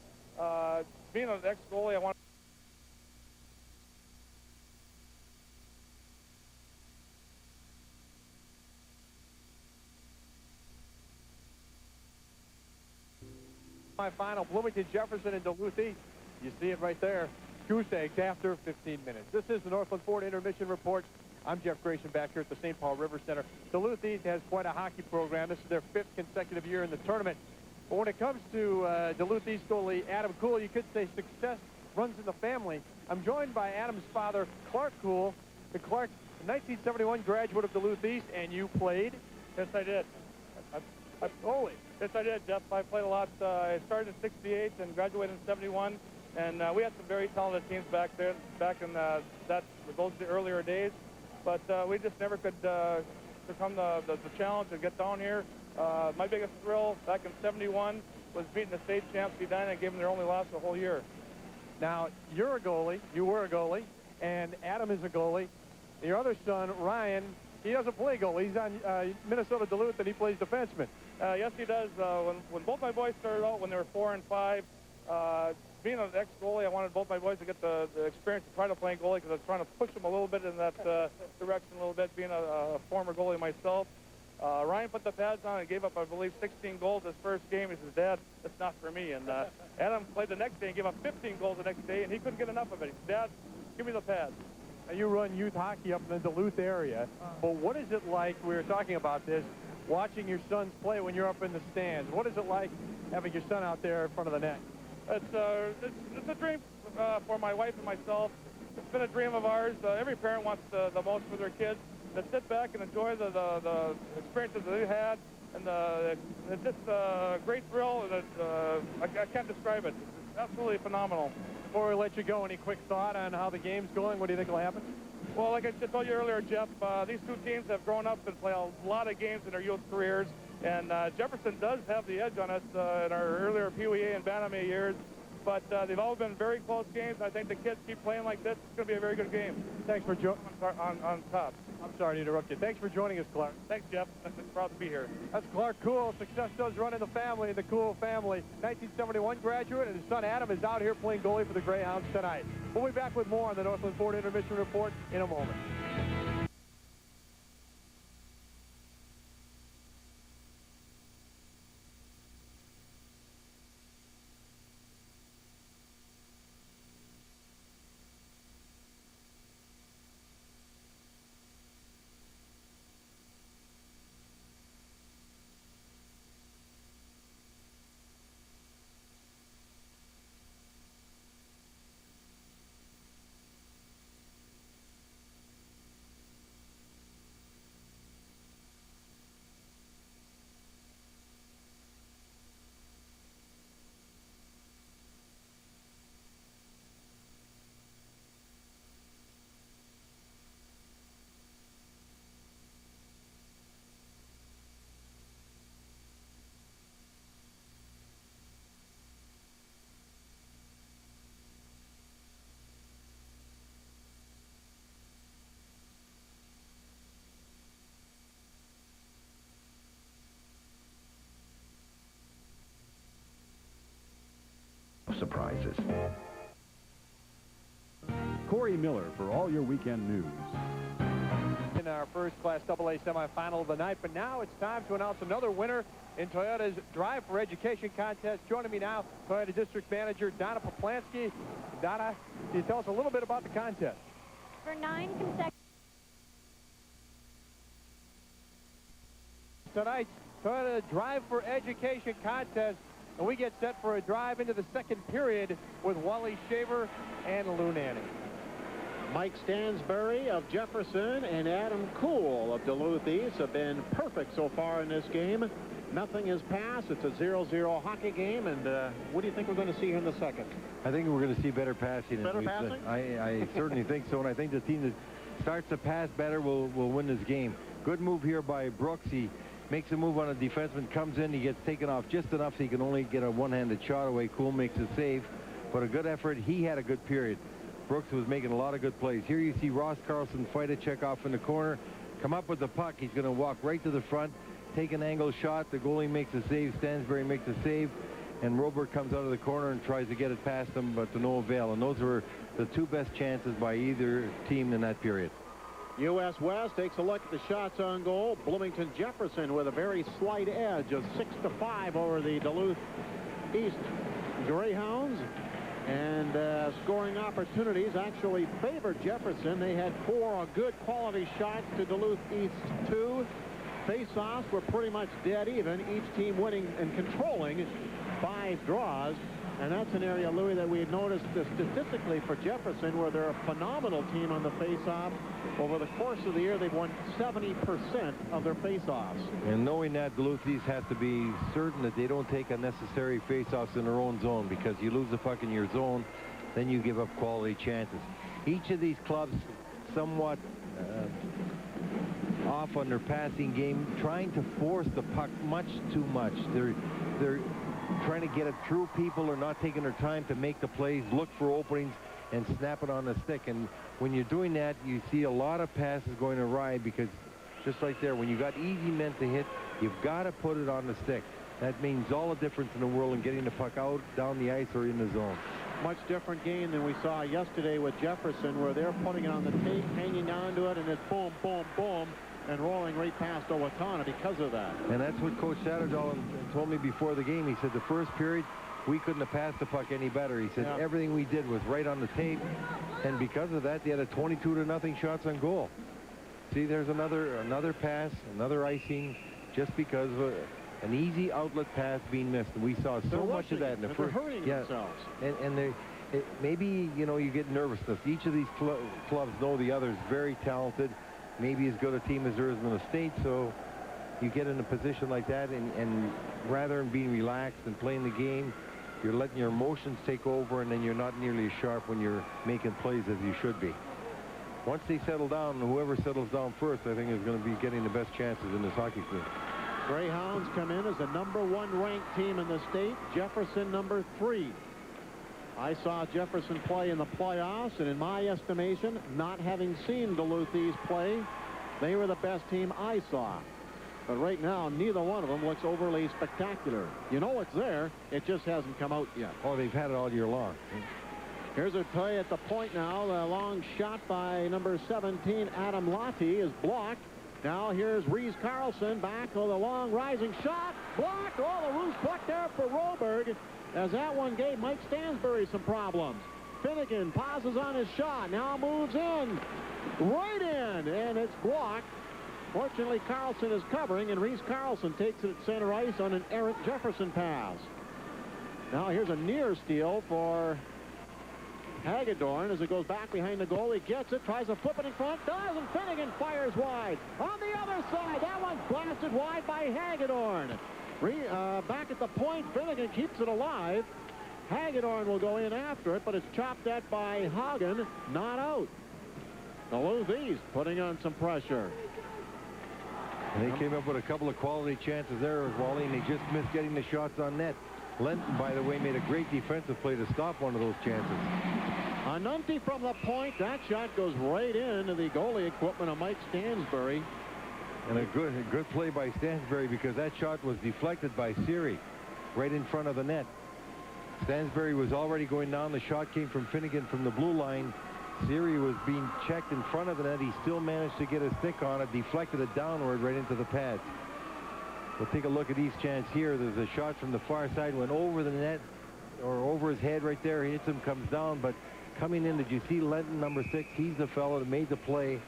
Being an ex-goalie, I want My final, Bloomington Jefferson and Duluth East. You see it right there. Goose eggs after 15 minutes. This is the Northland Ford Intermission Report. I'm Jeff Grayson back here at the St. Paul River Center. Duluth East has quite a hockey program. This is their 5th consecutive year in the tournament. But when it comes to Duluth East goalie Adam Kuhl, you could say success runs in the family. I'm joined by Adam's father, Clark Kuhl. Clark, 1971 graduate of Duluth East, and you played? Yes, I did. Goalie? Yes, I did, Jeff. I played a lot. I started in 68 and graduated in 71. And we had some very talented teams back in those earlier days. But we just never could overcome the challenge to get down here. My biggest thrill back in 71 was beating the state champs Edina and gave them their only loss the whole year. Now, you're a goalie. You were a goalie. And Adam is a goalie. Your other son, Ryan, he doesn't play goalie. He's on Minnesota Duluth, and he plays defenseman. Yes, he does. When both my boys started out when they were 4 and 5, being an ex-goalie, I wanted both my boys to get the experience of trying to play goalie because I was trying to push them a little bit in that direction a little bit, being a former goalie myself. Ryan put the pads on and gave up, I believe, 16 goals his first game. He says, Dad, that's not for me. And Adam played the next day and gave up 15 goals the next day, and he couldn't get enough of it. He said, Dad, give me the pads. Now, you run youth hockey up in the Duluth area, but what is it like, we were talking about this, watching your sons play when you're up in the stands? What is it like having your son out there in front of the net? It's a dream for my wife and myself. It's been a dream of ours. Every parent wants the most for their kids, to sit back and enjoy the experiences that they've had. And it's just a great thrill, and I can't describe it. It's absolutely phenomenal. Before we let you go, any quick thought on how the game's going? What do you think will happen? Well, like I just told you earlier, Jeff, these two teams have grown up and played a lot of games in their youth careers. And Jefferson does have the edge on us in our earlier Pee Wee A and Bantam A years. But they've all been very close games. I think the kids keep playing like this. It's going to be a very good game. Thanks for joining on top. I'm sorry to interrupt you. Thanks for joining us, Clark. Thanks, Jeff. I'm proud to be here. That's Clark Kuhl. Success does run in the family, the Kuhl family. 1971 graduate, and his son Adam is out here playing goalie for the Greyhounds tonight. We'll be back with more on the Northland Ford Intermission Report in a moment. Surprises. Corey Miller for all your weekend news. In our first Class AA semifinal of the night, but now it's time to announce another winner in Toyota's Drive for Education contest. Joining me now, Toyota District Manager Donna Poplansky. Donna, can you tell us a little bit about the contest? For 9 consecutive tonight's Toyota Drive for Education contest, and we get set for a drive into the second period with Wally Shaver and Lou Nanny. Mike Stansbury of Jefferson and Adam Kuhl of Duluth East have been perfect so far in this game. Nothing has passed. It's a 0-0 hockey game, and what do you think we're going to see here in the second? I think we're going to see better passing. Better passing? I certainly think so, and I think the team that starts to pass better will win this game. Good move here by Brooks. He makes a move on a defenseman, comes in, he gets taken off just enough so he can only get a one-handed shot away. Kuhl makes a save, but a good effort. He had a good period. Brooks was making a lot of good plays. Here you see Ross Carlson fight a check off in the corner, come up with the puck. He's going to walk right to the front, take an angle shot. The goalie makes a save. Stansbury makes a save, and Robert comes out of the corner and tries to get it past him, but to no avail. And those were the two best chances by either team in that period. U.S. West takes a look at the shots on goal. Bloomington Jefferson with a very slight edge of 6-5 over the Duluth East Greyhounds. And scoring opportunities actually favored Jefferson. They had 4 good quality shots to Duluth East 2. Face-offs were pretty much dead even, each team winning and controlling 5 draws. And that's an area, Louis, that we had noticed statistically for Jefferson, where they're a phenomenal team on the face-off. Over the course of the year, they've won 70% of their face-offs. And knowing that, Duluth East has to be certain that they don't take unnecessary face-offs in their own zone, because you lose the puck in your zone, then you give up quality chances. Each of these clubs somewhat off on their passing game, trying to force the puck much too much. They're trying to get it through people, or not taking their time to make the plays, look for openings, and snap it on the stick. And when you're doing that, you see a lot of passes going awry, because just right there, when you got easy men to hit, you've got to put it on the stick. That means all the difference in the world in getting the puck out, down the ice, or in the zone. Much different game than we saw yesterday with Jefferson, where they're putting it on the tape, hanging on to it, and it's boom, boom, boom, and rolling right past Owatonna because of that. And that's what Coach Satterdahl told me before the game. He said the first period, we couldn't have passed the puck any better. He said everything we did was right on the tape, and because of that, they had a 22-0 shots on goal. See, there's another pass, another icing, just because of an easy outlet pass being missed. And we saw so much of that in the first. They're hurting themselves. And maybe, you know, you get nervousness. Each of these clubs know the other's very talented, maybe as good a team as there is in the state, so you get in a position like that, and rather than being relaxed and playing the game, you're letting your emotions take over, and then you're not nearly as sharp when you're making plays as you should be. Once they settle down, whoever settles down first, I think, is going to be getting the best chances in this hockey team. Greyhounds come in as the #1 ranked team in the state. Jefferson #3. I saw Jefferson play in the playoffs, and in my estimation, not having seen Duluth East play, they were the best team I saw. But right now, neither one of them looks overly spectacular. You know it's there, it just hasn't come out yet. Oh, they've had it all year long. Here's a play at the point now. The long shot by number 17, Adam Lottie, is blocked. Now here's Reese Carlson back with a long rising shot. Blocked. Oh, the loose puck there for Roberg, as that one gave Mike Stansbury some problems. Finnegan pauses on his shot. Now moves in. Right in. And it's blocked. Fortunately, Carlson is covering, and Reese Carlson takes it at center ice on an errant Jefferson pass. Now here's a near steal for Hagedorn as it goes back behind the goal. He gets it, tries to flip it in front, does, and Finnegan fires wide. On the other side, that one's blasted wide by Hagedorn. Back at the point, Finnegan keeps it alive. Hagedorn will go in after it, but it's chopped at by Hagen, not out. Duluth East putting on some pressure. And they came up with a couple of quality chances there, Wally, and they just missed getting the shots on net. Lenton, by the way, made a great defensive play to stop one of those chances. Anunti from the point. That shot goes right into the goalie equipment of Mike Stansbury. And a good play by Stansbury, because that shot was deflected by Siri right in front of the net. Stansbury was already going down. The shot came from Finnegan from the blue line. Siri was being checked in front of the net. He still managed to get a stick on it, deflected it downward right into the pads. We'll take a look at East chance here. There's a shot from the far side, went over the net, or over his head right there. He hits him, comes down, but coming in, did you see Lenton, #6? He's the fellow that made the play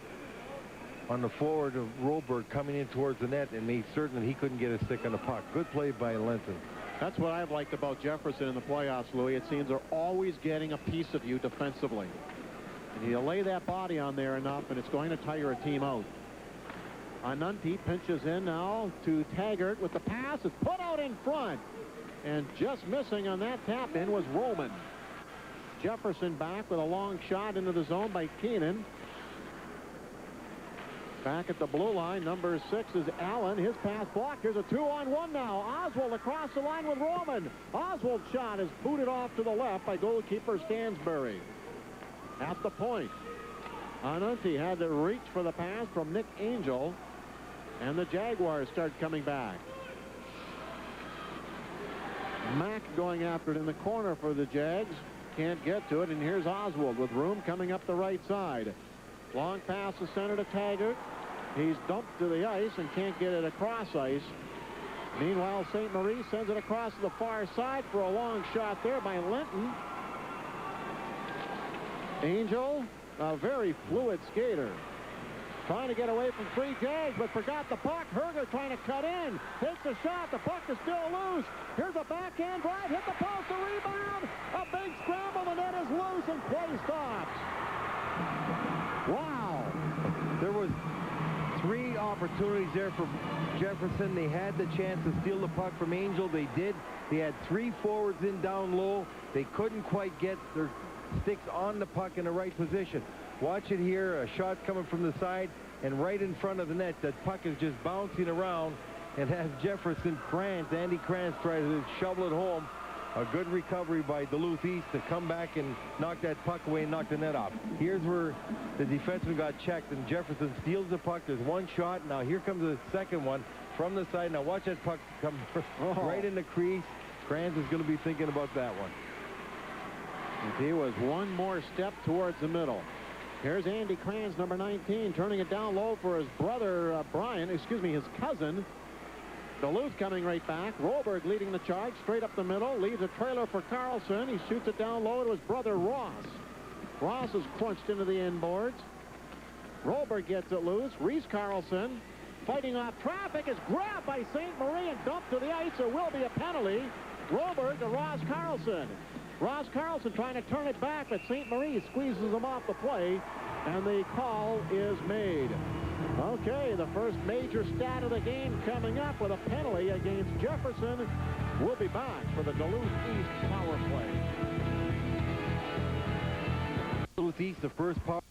on the forward of Roberg, coming in towards the net, and made certain that he couldn't get a stick on the puck. Good play by Lenton. That's what I've liked about Jefferson in the playoffs, Louis. It seems they're always getting a piece of you defensively. And you lay that body on there enough, and it's going to tire a team out. Anunti pinches in now to Taggart with the pass. It's put out in front. And just missing on that tap in was Roman. Jefferson back with a long shot into the zone by Keenan. Back at the blue line, #6 is Allen. His pass blocked. Here's a 2-on-1 now. Oswald across the line with Roman. Oswald's shot is booted off to the left by goalkeeper Stansbury. At the point, Anunti had to reach for the pass from Nick Angel, and the Jaguars start coming back. Mack going after it in the corner for the Jags. Can't get to it, and here's Oswald with room coming up the right side. Long pass to center to Taggart. He's dumped to the ice and can't get it across ice. Meanwhile, St. Marie sends it across to the far side for a long shot there by Lenton. Angel, a very fluid skater. Trying to get away from 3 Jags, but forgot the puck. Herger trying to cut in. Takes a shot. The puck is still loose. Here's a backhand drive. Hit the post. A rebound. A big scramble. The net is loose and play stops. Wow. There was 3 opportunities there for Jefferson. They had the chance to steal the puck from Angel. They did. They had 3 forwards in down low. They couldn't quite get their sticks on the puck in the right position. Watch it here. A shot coming from the side and right in front of the net. That puck is just bouncing around, and as Jefferson Andy Krantz tries to shovel it home. A good recovery by Duluth East to come back and knock that puck away and knock the net off. Here's where the defenseman got checked, and Jefferson steals the puck. There's 1 shot. Now here comes the second one from the side. Now watch that puck come right in the crease. Krantz is going to be thinking about that one. He was 1 more step towards the middle. Here's Andy Krantz, number 19, turning it down low for his brother, his cousin. Duluth coming right back. Roberg leading the charge, straight up the middle, leaves a trailer for Carlson. He shoots it down low to his brother, Ross. Ross is crunched into the inboards. Roberg gets it loose. Reese Carlson, fighting off traffic, is grabbed by St. Marie and dumped to the ice. There will be a penalty. Roberg to Ross Carlson. Ross Carlson trying to turn it back, but St. Marie squeezes him off the play, and the call is made. Okay, the first major stat of the game coming up with a penalty against Jefferson. We'll be back for the Duluth East power play. Duluth East, the first power.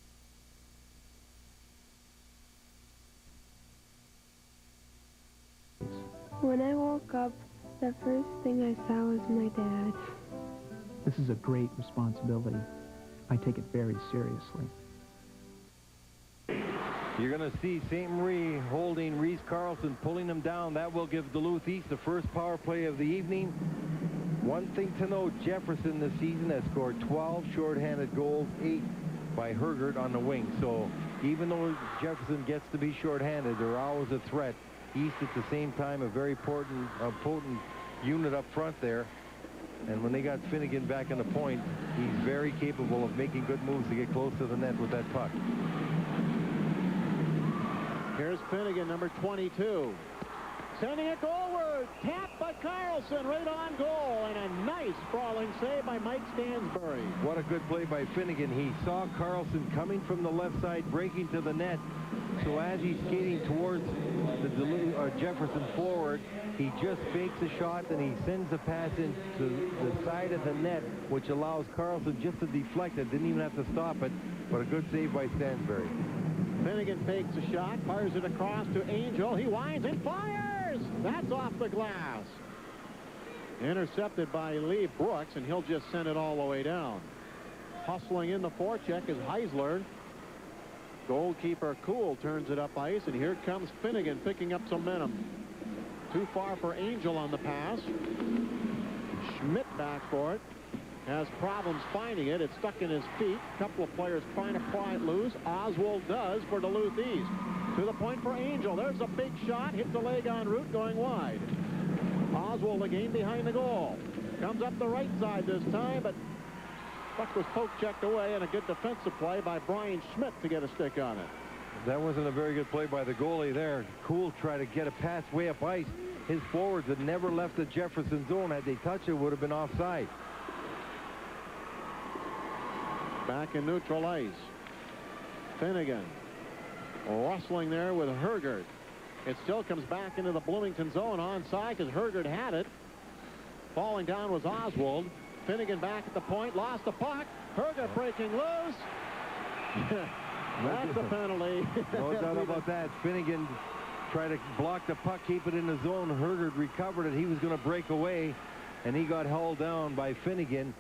When I woke up, the first thing I saw was my dad. This is a great responsibility. I take it very seriously. You're going to see St. Marie holding Reese Carlson, pulling him down. That will give Duluth East the first power play of the evening. One thing to note, Jefferson this season has scored 12 shorthanded goals, 8 by Hergert on the wing. So even though Jefferson gets to be shorthanded, they're always a threat. East at the same time, a very potent unit up front there. And when they got Finnegan back on the point, he's very capable of making good moves to get close to the net with that puck. Here's Finnegan, number 22. Sending it goalward. Tapped by Carlson, right on goal. And a nice sprawling save by Mike Stansbury. What a good play by Finnegan. He saw Carlson coming from the left side, breaking to the net. So as he's skating towards the Jefferson forward, he just fakes a shot and he sends the pass into the side of the net, which allows Carlson just to deflect it. Didn't even have to stop it, but a good save by Stansbury. Finnegan fakes a shot, fires it across to Angel. He winds and fires! That's off the glass. Intercepted by Lee Brooks, and he'll just send it all the way down. Hustling in the forecheck is Heisler. Goalkeeper Kuhl turns it up ice, and here comes Finnegan picking up some momentum. Too far for Angel on the pass. Schmidt back for it. Has problems finding it. It's stuck in his feet. A couple of players trying to pry it loose. Oswald does for Duluth East. To the point for Angel. There's a big shot. Hits the leg en route, going wide. Oswald again behind the goal. Comes up the right side this time, but puck was poke-checked away, and a good defensive play by Brian Schmidt to get a stick on it. That wasn't a very good play by the goalie there. Kuhl tried to get a pass way up ice. His forwards had never left the Jefferson zone. Had they touched it, would have been offside. Back in neutral ice. Finnegan rustling there with Hergert. It still comes back into the Bloomington zone onside because Hergert had it. Falling down was Oswald. Finnegan back at the point, lost the puck. Hergert breaking loose. That's a penalty. No doubt about that. Finnegan tried to block the puck, keep it in the zone. Hergert recovered it. He was going to break away, and he got hauled down by Finnegan.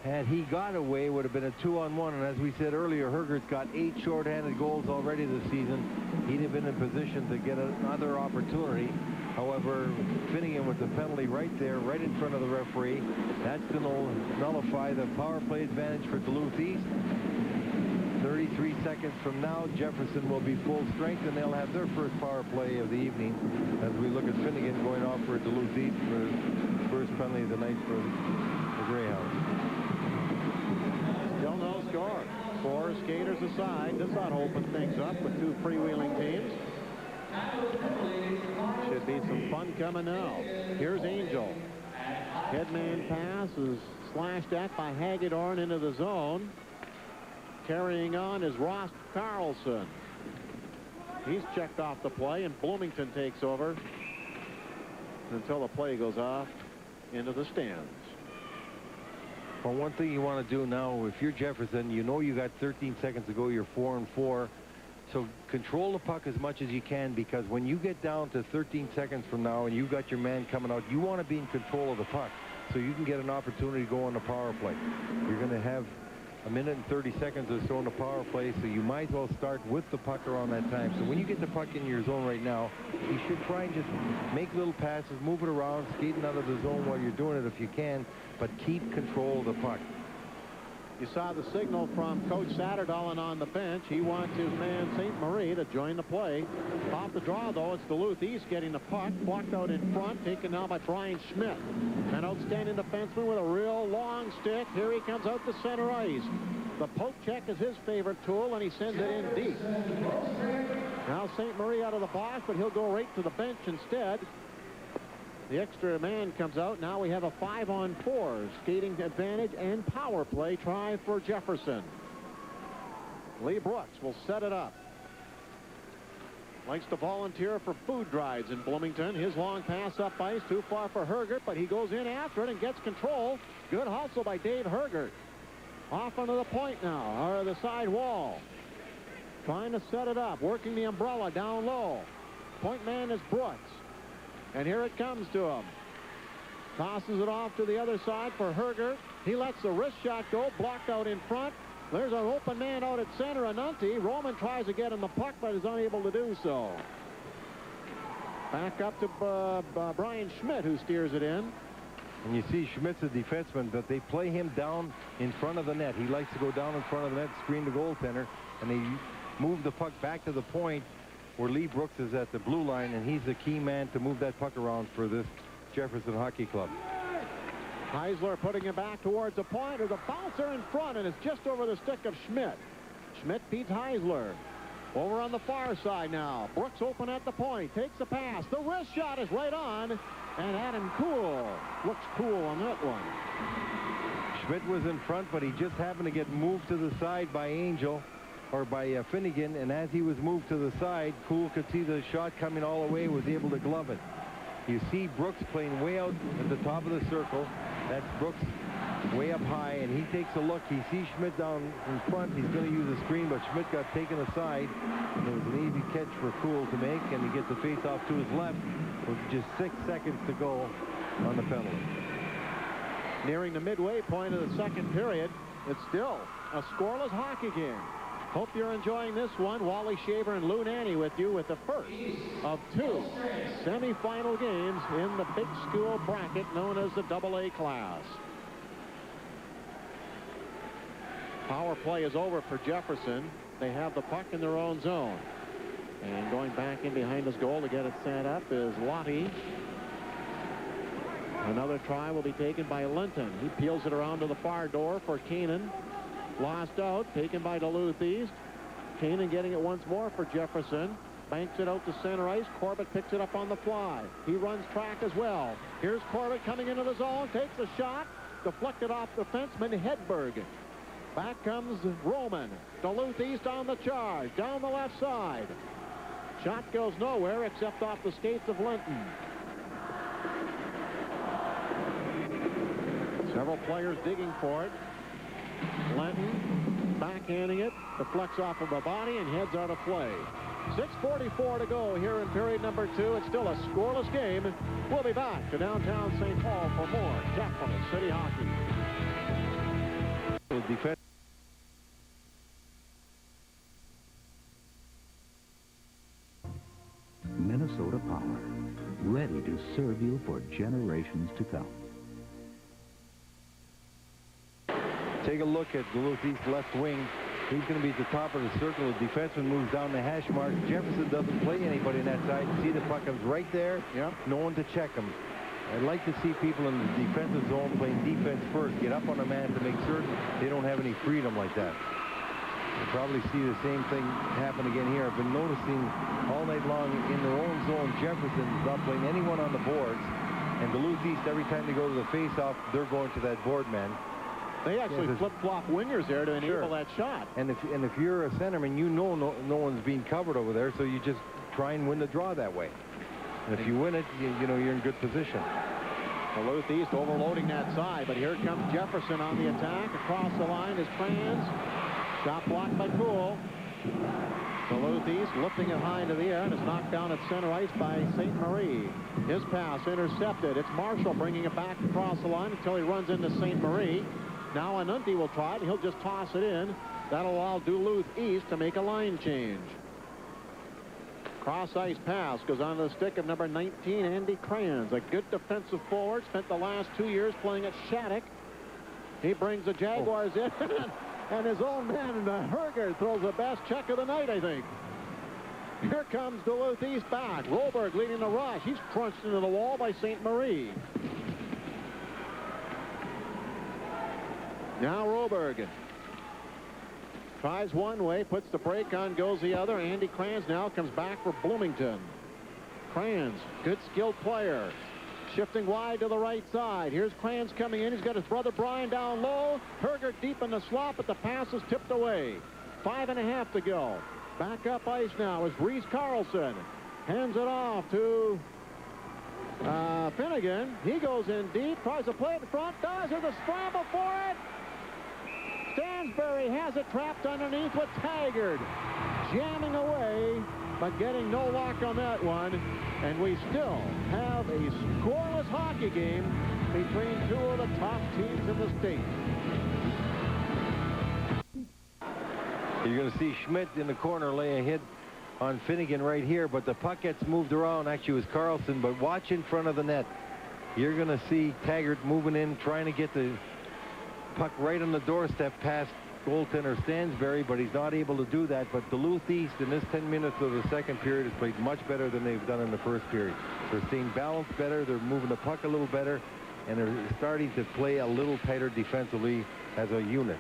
Had he got away, it would have been a 2-on-1. And as we said earlier, Hergert's got 8 shorthanded goals already this season. He'd have been in position to get another opportunity. However, Finnegan with the penalty right there, right in front of the referee. That's going to nullify the power play advantage for Duluth East. 33 seconds from now, Jefferson will be full strength, and they'll have their first power play of the evening as we look at Finnegan going off for Duluth East for his first penalty of the night for the Greyhounds. Still no score. 4 skaters aside. This ought to open things up with 2 freewheeling teams. Should be some fun coming now. Here's Angel. Headman pass is slashed at by Hagedorn into the zone. Carrying on is Ross Carlson. He's checked off the play, and Bloomington takes over until the play goes off into the stands. Well, one thing you want to do now, if you're Jefferson, you know you got 13 seconds to go, you're 4-4. So control the puck as much as you can, because when you get down to 13 seconds from now and you got your man coming out, you want to be in control of the puck so you can get an opportunity to go on the power play. You're going to have a minute and 30 seconds or so in the power play, so you might as well start with the puck around that time. So when you get the puck in your zone right now, you should try and just make little passes, move it around, skating out of the zone while you're doing it if you can, but keep control of the puck. You saw the signal from Coach Satterdahl on the bench. He wants his man St. Marie to join the play. Off the draw, though, it's Duluth East getting the puck. Blocked out in front, taken now by Brian Schmidt. An outstanding defenseman with a real long stick. Here he comes out to center ice. The poke check is his favorite tool, and he sends it in deep. Now St. Marie out of the box, but he'll go right to the bench instead. The extra man comes out. Now we have a 5-on-4 skating advantage and power play try for Jefferson. Lee Brooks will set it up. Likes to volunteer for food drives in Bloomington. His long pass up ice, too far for Hergert, but he goes in after it and gets control. Good hustle by Dave Hergert. Off onto the point now, or the side wall. Trying to set it up, working the umbrella down low. Point man is Brooks. And here it comes to him. Tosses it off to the other side for Hergert. He lets the wrist shot go, blocked out in front. There's an open man out at center, Anunti. Roman tries to get him the puck, but is unable to do so. Back up to Brian Schmidt, who steers it in. And you see Schmidt's a defenseman, but they play him down in front of the net. He likes to go down in front of the net, screen the goaltender, and they move the puck back to the point where Lee Brooks is at the blue line, and he's the key man to move that puck around for this Jefferson Hockey Club. Heisler putting it back towards the point. There's a bouncer in front, and it's just over the stick of Schmidt. Schmidt beats Heisler. Over on the far side now. Brooks open at the point. Takes the pass. The wrist shot is right on. And Adam Kuhl looks cool on that one. Schmidt was in front, but he just happened to get moved to the side by Angel, or by Finnegan, and as he was moved to the side, Kuhl could see the shot coming all the way, was able to glove it. You see Brooks playing way out at the top of the circle. That's Brooks way up high, and he takes a look. He sees Schmidt down in front. He's going to use a screen, but Schmidt got taken aside. And it was an easy catch for Kuhl to make, and he gets the face-off to his left with just 6 seconds to go on the penalty. Nearing the midway point of the second period, it's still a scoreless hockey game. Hope you're enjoying this one. Wally Shaver and Lou Nanny with you with the first of 2 semifinal games in the big school bracket known as the AA class. Power play is over for Jefferson. They have the puck in their own zone. And going back in behind his goal to get it set up is Lottie. Another try will be taken by Linton. He peels it around to the far door for Keenan. Lost out, taken by Duluth East. Keenan getting it once more for Jefferson. Banks it out to center ice. Corbett picks it up on the fly. He runs track as well. Here's Corbett coming into the zone. Takes a shot. Deflected off defenseman Hedberg. Back comes Roman. Duluth East on the charge. Down the left side. Shot goes nowhere except off the skates of Linton. Several players digging for it. Linton backhanding it, deflects off of the body and heads out of play. 6:44 to go here in period number 2. It's still a scoreless game. We'll be back to downtown St. Paul for more Capital City hockey. Defense. Minnesota Power, ready to serve you for generations to come. Take a look at Duluth East left wing. He's going to be at the top of the circle. The defenseman moves down the hash mark. Jefferson doesn't play anybody on that side. See the puck comes right there. Yep. No one to check him. I'd like to see people in the defensive zone playing defense first. Get up on a man to make certain they don't have any freedom like that. We'll probably see the same thing happen again here. I've been noticing all night long in their own zone, Jefferson's not playing anyone on the boards. And Duluth East, every time they go to the face-off, they're going to that board man. They actually flip-flop wingers there to enable that shot. And if you're a centerman, you know no one's being covered over there, so you just try and win the draw that way. And if you win it, you know you're in good position. Duluth East overloading that side, but here comes Jefferson on the attack. Across the line is Kranz. Shot blocked by Kuhl. Duluth East lifting it high into the air, and it's knocked down at center ice by St. Marie. His pass intercepted. It's Marshall bringing it back across the line until he runs into St. Marie. Now Anunti will try it. He'll just toss it in. That'll allow Duluth East to make a line change. Cross-ice pass goes onto the stick of number 19, Andy Kranz. A good defensive forward. Spent the last 2 years playing at Shattuck. He brings the Jaguars in. And his own man, Herger, throws the best check of the night, I think. Here comes Duluth East back. Roberg leading the rush. He's crunched into the wall by St. Marie. Now Roberg tries one way, puts the brake on, goes the other. Andy Kranz now comes back for Bloomington. Kranz, good skilled player. Shifting wide to the right side. Here's Kranz coming in. He's got his brother Brian down low. Herger deep in the slot, but the pass is tipped away. 5.5 to go. Back up ice now is Reese Carlson. Hands it off to Finnegan. He goes in deep, tries to play it in front, does. There's a scramble for it. Stansbury has it trapped underneath with Taggart. Jamming away, but getting no lock on that one. And we still have a scoreless hockey game between two of the top teams in the state. You're going to see Schmidt in the corner lay a hit on Finnegan right here, but the puck gets moved around. Actually, it was Carlson, but watch in front of the net. You're going to see Taggart moving in, trying to get the puck right on the doorstep past goaltender Stansbury, but he's not able to do that. But Duluth East in this 10 minutes of the second period has played much better than they've done in the first period. They're staying balanced better, they're moving the puck a little better, and they're starting to play a little tighter defensively as a unit.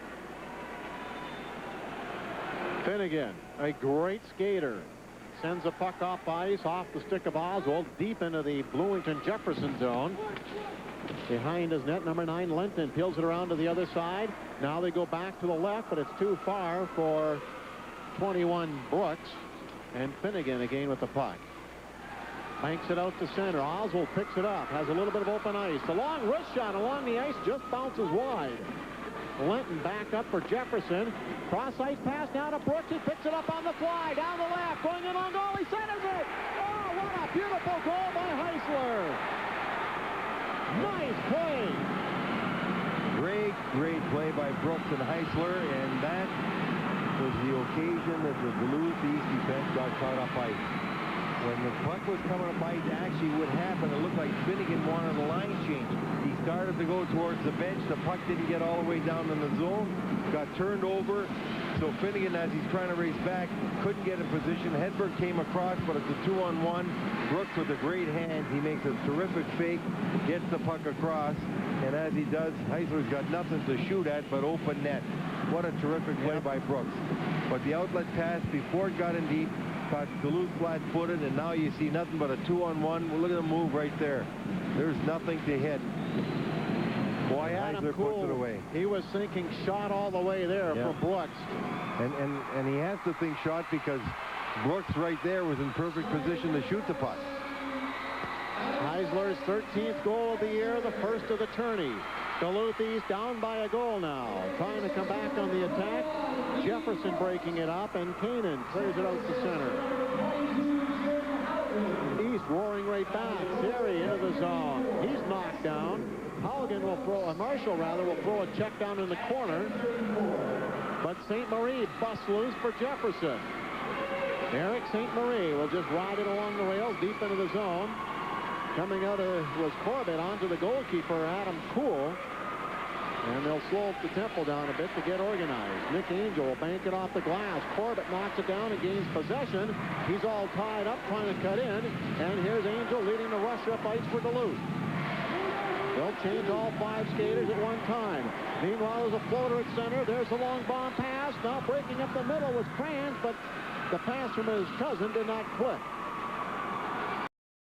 Finnegan, a great skater, sends a puck off ice, off the stick of Oswald, deep into the Bloomington Jefferson zone. Behind his net, number 9, Lenton peels it around to the other side. Now they go back to the left, but it's too far for 21 Brooks. And Finnegan again with the puck. Banks it out to center. Oswald picks it up, has a little bit of open ice. A long wrist shot along the ice, just bounces wide. Lenton back up for Jefferson. Cross-ice pass now to Brooks. He picks it up on the fly, down the left, going in on goal. He centers it. Oh, what a beautiful goal by Heisler. Nice play. Great play by Brooks and Heisler, and that was the occasion that the Duluth East defense got caught up ice. When the puck was coming up ice, actually what happened, it looked like Finnegan wanted a line change. He started to go towards the bench. The puck didn't get all the way down in the zone, got turned over. So Finnegan, as he's trying to race back, couldn't get in position. Hedberg came across, but it's a 2-on-1. Brooks with a great hand. He makes a terrific fake, gets the puck across, and as he does, Heisler's got nothing to shoot at but open net. What a terrific play by Brooks. But the outlet pass before it got in deep, got Duluth flat-footed, and now you see nothing but a 2-on-1. Well, look at the move right there. There's nothing to hit. Boy, Adam Kuhl, puts it away. He was thinking shot all the way there for Brooks. And he has to think shot because Brooks right there was in perfect position to shoot the puck. Heisler's 13th goal of the year, the first of the tourney. Duluth East down by a goal now. Trying to come back on the attack. Jefferson breaking it up, and Kanan clears it out to center. East roaring right back. Terry into the zone. He's knocked down. Halligan will throw, Marshall rather, will throw a check down in the corner. But St. Marie busts loose for Jefferson. Eric St. Marie will just ride it along the rails deep into the zone. Coming out was Corbett onto the goalkeeper, Adam Kuhl. And they'll slow up the tempo down a bit to get organized. Nick Angel will bank it off the glass. Corbett knocks it down and gains possession. He's all tied up trying to cut in. And here's Angel leading the rush up ice for Duluth. They'll change all 5 skaters at one time. Meanwhile, there's a floater at center. There's a long bomb pass. Now breaking up the middle was Kranz, but the pass from his cousin did not click.